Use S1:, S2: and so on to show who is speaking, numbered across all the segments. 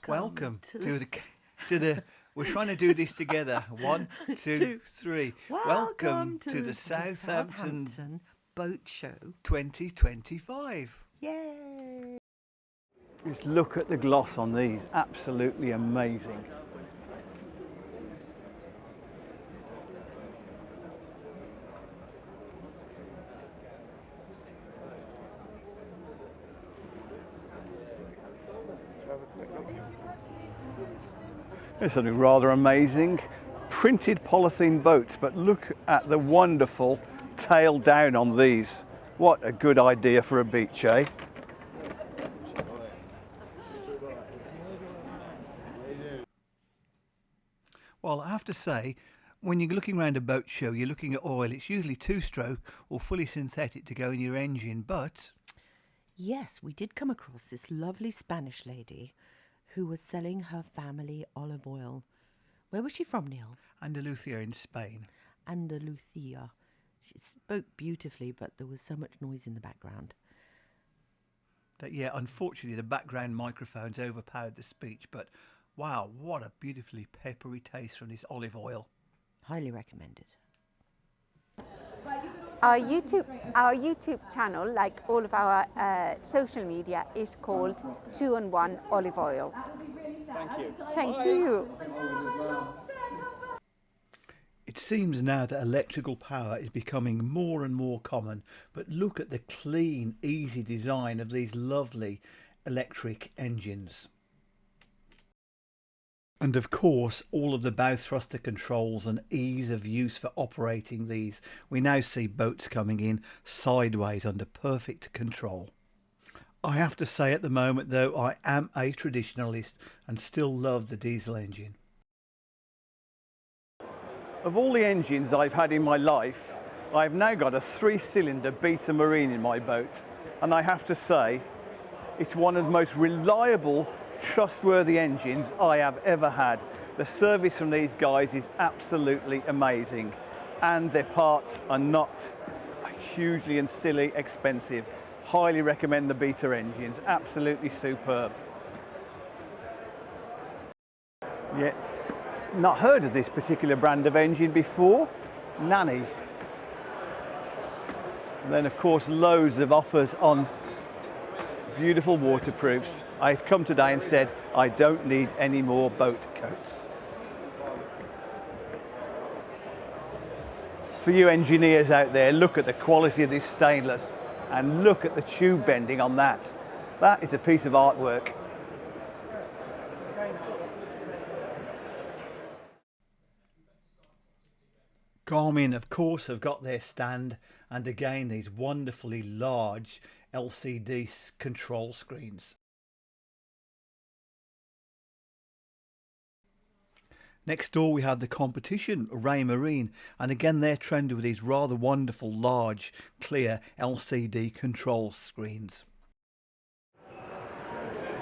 S1: Welcome to the we're trying to do this together. 1, 2, 3. Welcome to the Southampton
S2: Boat Show
S1: 2025.
S2: Yay!
S3: Just look at the gloss on these, absolutely amazing. There's something rather amazing. Printed polythene boats, but look at the wonderful tail down on these. What a good idea for a beach, eh?
S1: Well, I have to say, when you're looking around a boat show, you're looking at oil. It's usually two-stroke or fully synthetic to go in your engine, but...
S2: Yes, we did come across this lovely Spanish lady who was selling her family olive oil. Where was she from, Neil?
S1: Andalusia in Spain.
S2: Andalusia. She spoke beautifully, but there was so much noise in the background.
S1: Yeah, unfortunately, the background microphones overpowered the speech, but wow, what a beautifully peppery taste from this olive oil.
S2: Highly recommended.
S4: Our YouTube channel, like all of our social media, is called 2-in-1 Olive Oil.
S3: Thank you.
S4: Thank you.
S1: It seems now that electrical power is becoming more and more common, but look at the clean, easy design of these lovely electric engines. And of course, all of the bow thruster controls and ease of use for operating these. We now see boats coming in sideways under perfect control. I have to say at the moment though, I am a traditionalist and still love the diesel engine.
S3: Of all the engines I've had in my life, I've now got a 3-cylinder Beta Marine in my boat. And I have to say, it's one of the most reliable, trustworthy engines I have ever had. The service from these guys is absolutely amazing, and their parts are not hugely and silly expensive. Highly recommend the Beta engines, absolutely superb. Yeah, not heard of this particular brand of engine before. Nanny. And then of course loads of offers on beautiful waterproofs. I've come today and said I don't need any more boat coats. For you engineers out there, look at the quality of this stainless and look at the tube bending on that. That is a piece of artwork.
S1: Garmin, of course, have got their stand, and again these wonderfully large LCD control screens. Next door we have the competition, Ray Marine, and again they're trending with these rather wonderful large clear LCD control screens.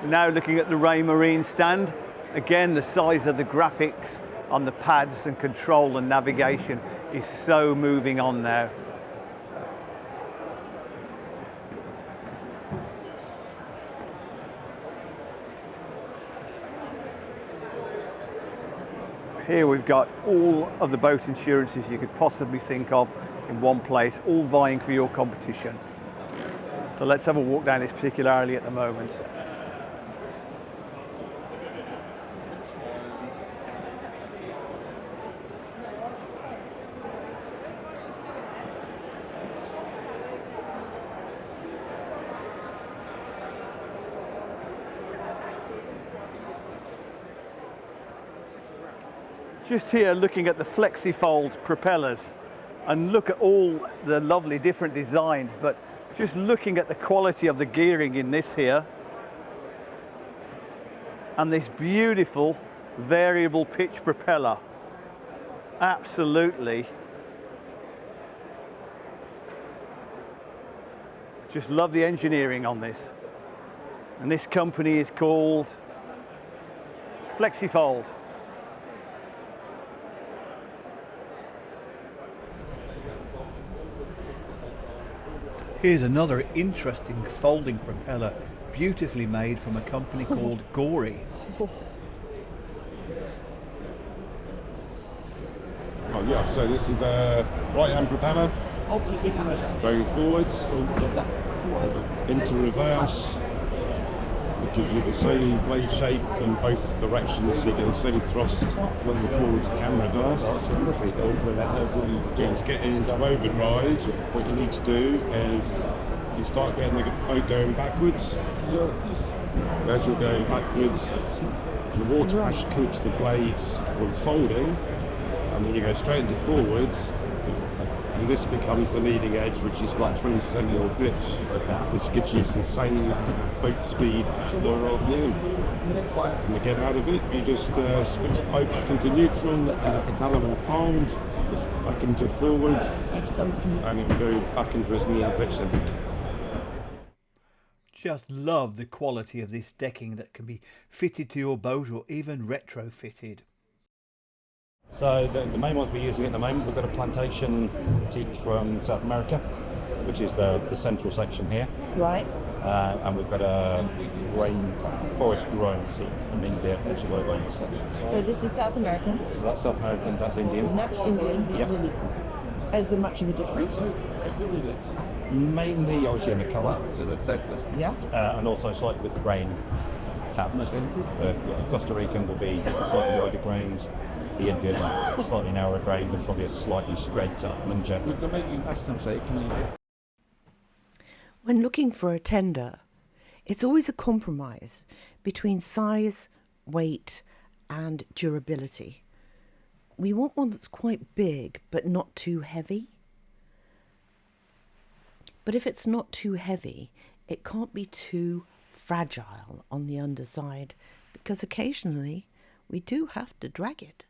S3: Now looking at the Ray Marine stand, again the size of the graphics on the pads and control and navigation is so moving on now. Here we've got all of the boat insurances you could possibly think of in one place, all vying for your competition. So let's have a walk down this particular alley at the moment. Just here looking at the FlexiFold propellers, and look at all the lovely different designs, but just looking at the quality of the gearing in this here, and this beautiful variable pitch propeller. Absolutely. Just love the engineering on this. And this company is called FlexiFold.
S1: Here's another interesting folding propeller, beautifully made from a company called Gory.
S5: Oh yeah, so this is a right-hand propeller. Going forwards, into reverse. It gives you the sailing blade shape in both directions, so you get the sailing thrust looking forwards and reverse. To get into overdrive, what you need to do is you start getting the boat going backwards. As you're going backwards, the water pressure keeps the blades from folding, and then you go straight into forwards. And this becomes the leading edge, which is like 20% of your pitch. This gives you the same boat speed as the roll in. And to get out of it, you just switch the boat back into neutral, element fold, back into forward, and it will go back into its near pitch center.
S1: Just love the quality of this decking that can be fitted to your boat or even retrofitted.
S6: So the main ones we're using at the moment, we've got a plantation teak from South America, which is the central section here.
S7: Right.
S6: And we've got a forest grown from India, which is what it is.
S7: So this is South American.
S6: So that's South American, that's Indian.
S7: And that's Indian.
S6: Yep.
S7: Is there much of a difference?
S6: Mainly obviously in the colour,
S7: Yeah.
S6: and also slightly with the grain pattern. The Costa Rican will be slightly wider grained. The Indian slightly narrower grained and probably a slightly spread manger.
S2: When looking for a tender, it's always a compromise between size, weight and durability. We want one that's quite big but not too heavy. But if it's not too heavy, it can't be too fragile on the underside, because occasionally we do have to drag it.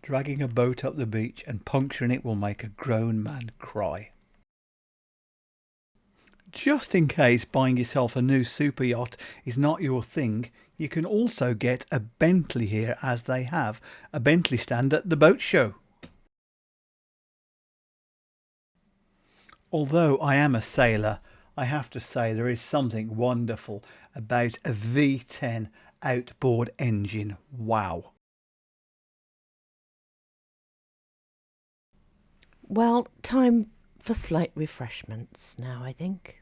S1: Dragging a boat up the beach and puncturing it will make a grown man cry. Just in case buying yourself a new super yacht is not your thing, you can also get a Bentley here, as they have a Bentley stand at the boat show. Although I am a sailor, I have to say there is something wonderful about a V10 outboard engine. Wow.
S2: Well, time for slight refreshments now, I think.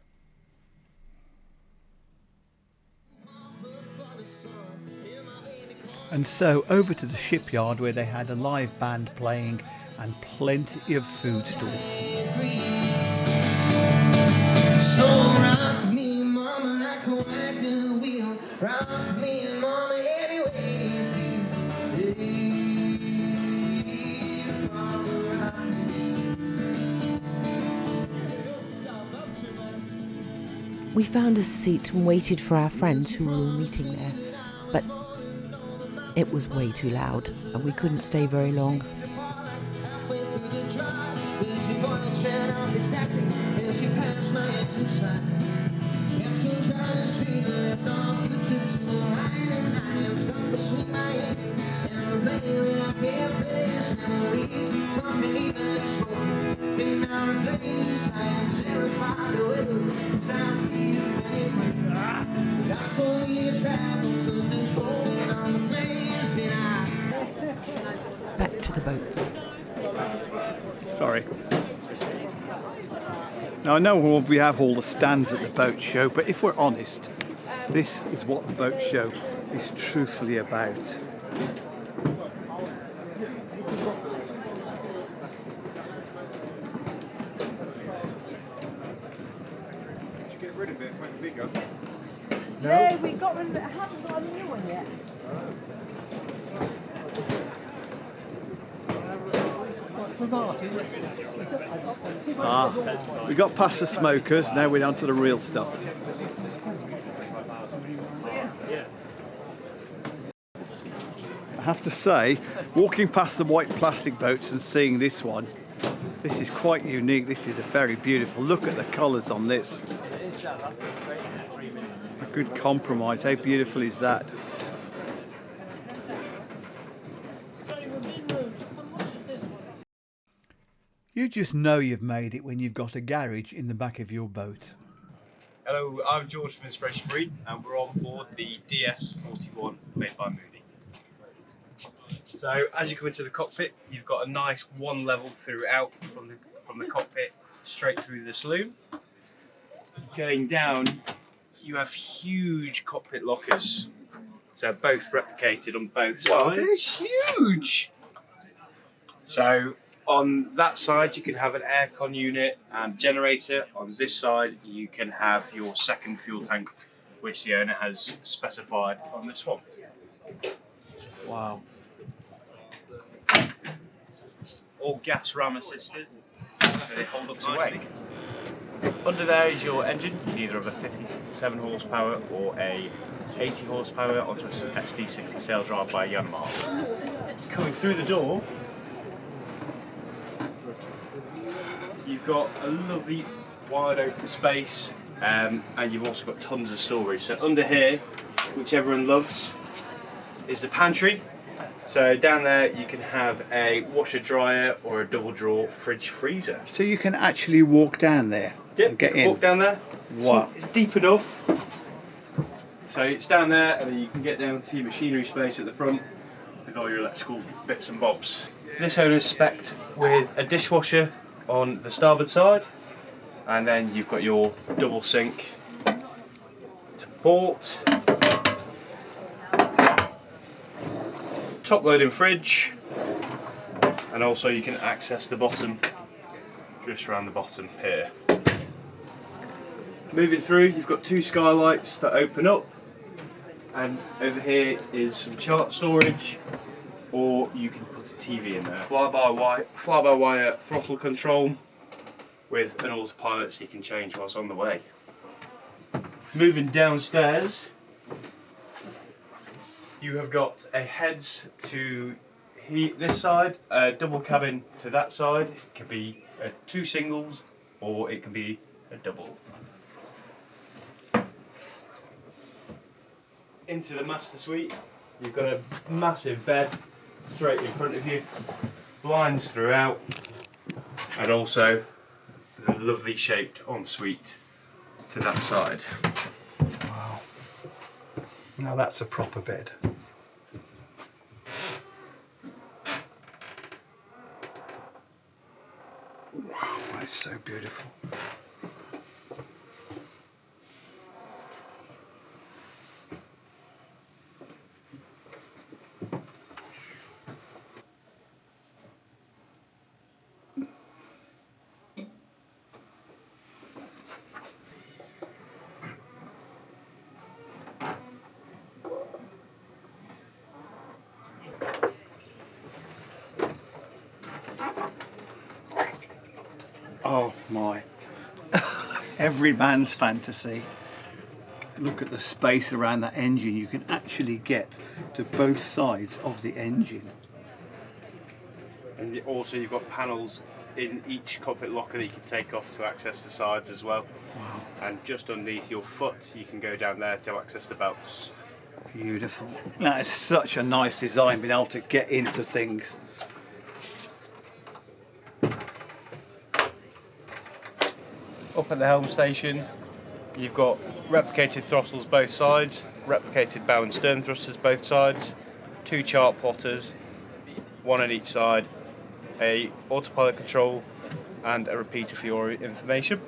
S1: And so over to the shipyard, where they had a live band playing and plenty of food stalls.
S8: So rock me, mama, like a wagon wheel. Rock me, mama, any way you feel. Hey, mama, rock me.
S2: We found a seat and waited for our friends who were all meeting there, but it was way too loud and we couldn't stay very long. Back to the boats.
S3: Sorry. Now I know we have all the stands at the boat show, but if we're honest, this is what the boat show is truthfully about.
S7: Yeah, we got rid of it. I haven't got a new one yet.
S3: We got past the smokers, now we're down to the real stuff. I have to say, walking past the white plastic boats and seeing this one, this is quite unique. This is a very beautiful. Look at the colours on this. A good compromise. How beautiful is that?
S1: You just know you've made it when you've got a garage in the back of your boat.
S9: Hello, I'm George from Inspiration Marine and we're on board the DS41 made by Moody. So as you come into the cockpit, you've got a nice one level throughout from the cockpit straight through the saloon. Going down, you have huge cockpit lockers. So both replicated on both sides.
S1: It's huge!
S9: So on that side you can have an aircon unit and generator. On this side you can have your second fuel tank, which the owner has specified on this one.
S1: Wow.
S9: All gas ram assisted, so they hold up nicely. Under there is your engine, either of a 57 horsepower or a 80 horsepower onto a SD60 sail drive by Yanmar. Coming through the door, you've got a lovely wide open space, and you've also got tons of storage. So under here, which everyone loves, is the pantry. So down there you can have a washer dryer or a double drawer fridge freezer.
S1: So you can actually walk down there and get in?
S9: Walk down there.
S1: Wow.
S9: It's deep enough. So it's down there, and then you can get down to your machinery space at the front with all your electrical bits and bobs. This owner's spec'd with a dishwasher on the starboard side, and then you've got your double sink to port, top loading fridge, and also you can access the bottom just around the bottom here. Moving through, you've got two skylights that open up, and over here is some chart storage, or you can put a TV in there. Fly-by-wire throttle control with an autopilot so you can change what's on the way. Moving downstairs, you have got a heads to this side, a double cabin to that side. It can be two singles or it can be a double. Into the master suite, you've got a massive bed straight in front of you, blinds throughout, and also the lovely shaped ensuite to that side.
S1: Wow. Now that's a proper bed. Wow, that's so beautiful. Oh my. Every man's fantasy. Look at the space around that engine. You can actually get to both sides of the engine.
S9: And also you've got panels in each cockpit locker that you can take off to access the sides as well.
S1: Wow.
S9: And just underneath your foot you can go down there to access the belts.
S1: Beautiful. That is such a nice design, being able to get into things.
S9: Up at the helm station, you've got replicated throttles both sides, replicated bow and stern thrusters both sides, two chart plotters, one on each side, a autopilot control and a repeater for your information.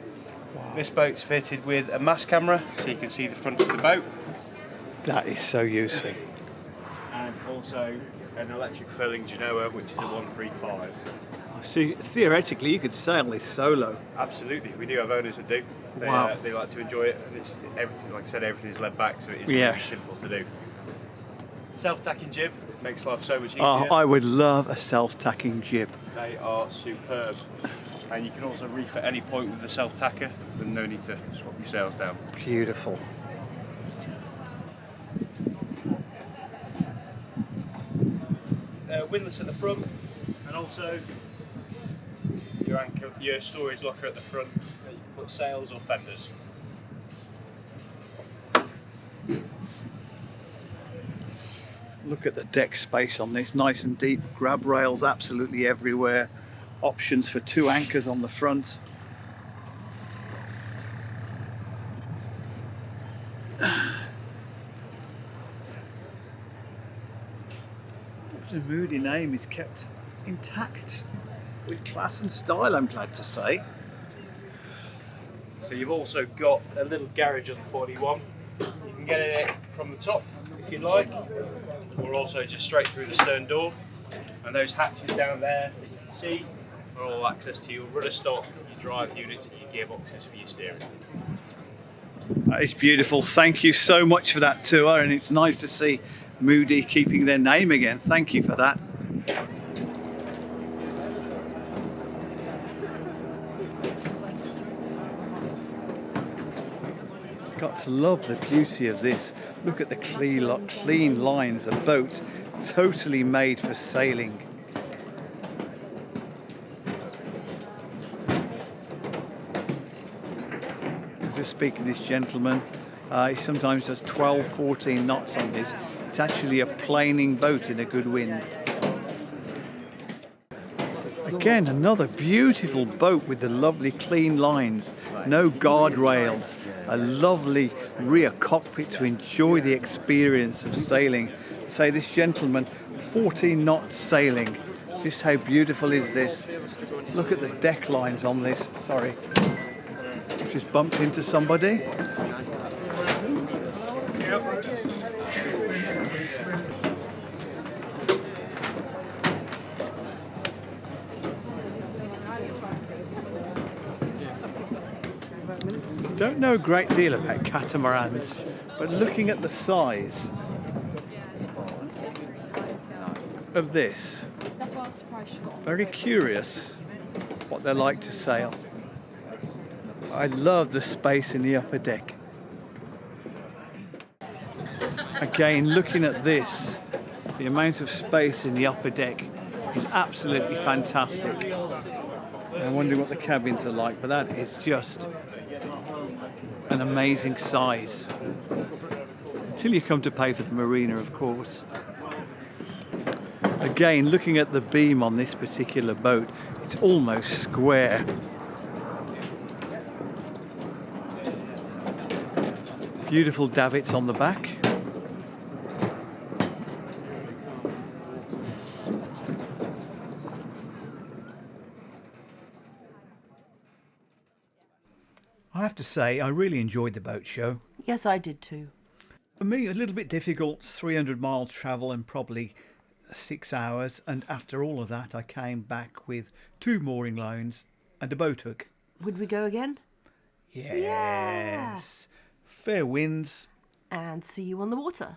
S9: Wow. This boat's fitted with a mass camera so you can see the front of the boat.
S1: That is so useful.
S9: And also an electric furling genoa, which is a 135.
S1: So theoretically you could sail this solo.
S9: Absolutely, we do have owners that do. They,
S1: Wow.
S9: They like to enjoy it, and it's everything. Like I said, everything's laid back, so it is
S1: Yes.
S9: really simple to do. Self-tacking jib makes life so much easier.
S1: Oh, I would love a self-tacking jib.
S9: They are superb, and you can also reef at any point with the self-tacker. There's no need to swap your sails down.
S1: Beautiful.
S9: Windlass at the front, and also your storage locker at the front that you can put sails or fenders.
S1: Look at the deck space on this, nice and deep, grab rails absolutely everywhere. Options for 2 anchors on the front. The Moody name is kept intact with class and style, I'm glad to say.
S9: So you've also got a little garage on the 41. You can get in it from the top if you like, or also just straight through the stern door. And those hatches down there that you can see are all access to your rudder stock, your drive units, and your gearboxes for your steering.
S1: That is beautiful. Thank you so much for that tour, and it's nice to see Moody keeping their name again. Thank you for that. Got to love the beauty of this. Look at the clean lines. A boat totally made for sailing. Just speaking to this gentleman, he sometimes does 12, 14 knots on this. It's actually a planing boat in a good wind. Again, another beautiful boat with the lovely clean lines, no guardrails, a lovely rear cockpit to enjoy the experience of sailing. Say this gentleman, 14 knots sailing. Just how beautiful is this? Look at the deck lines on this. Sorry, just bumped into somebody. Don't know a great deal about catamarans, but looking at the size of this, very curious what they're like to sail. I love the space in the upper deck. Again, looking at this, the amount of space in the upper deck is absolutely fantastic. I'm wondering what the cabins are like, but that is just an amazing size. Until you come to pay for the marina, of course. Again, looking at the beam on this particular boat, it's almost square. Beautiful davits on the back. I have to say, I really enjoyed the boat show.
S2: Yes, I did too.
S1: For me, a little bit difficult, 300 miles travel and probably 6 hours. And after all of that, I came back with 2 mooring lines and a boat hook.
S2: Would we go again?
S1: Yes. Fair winds.
S2: And see you on the water.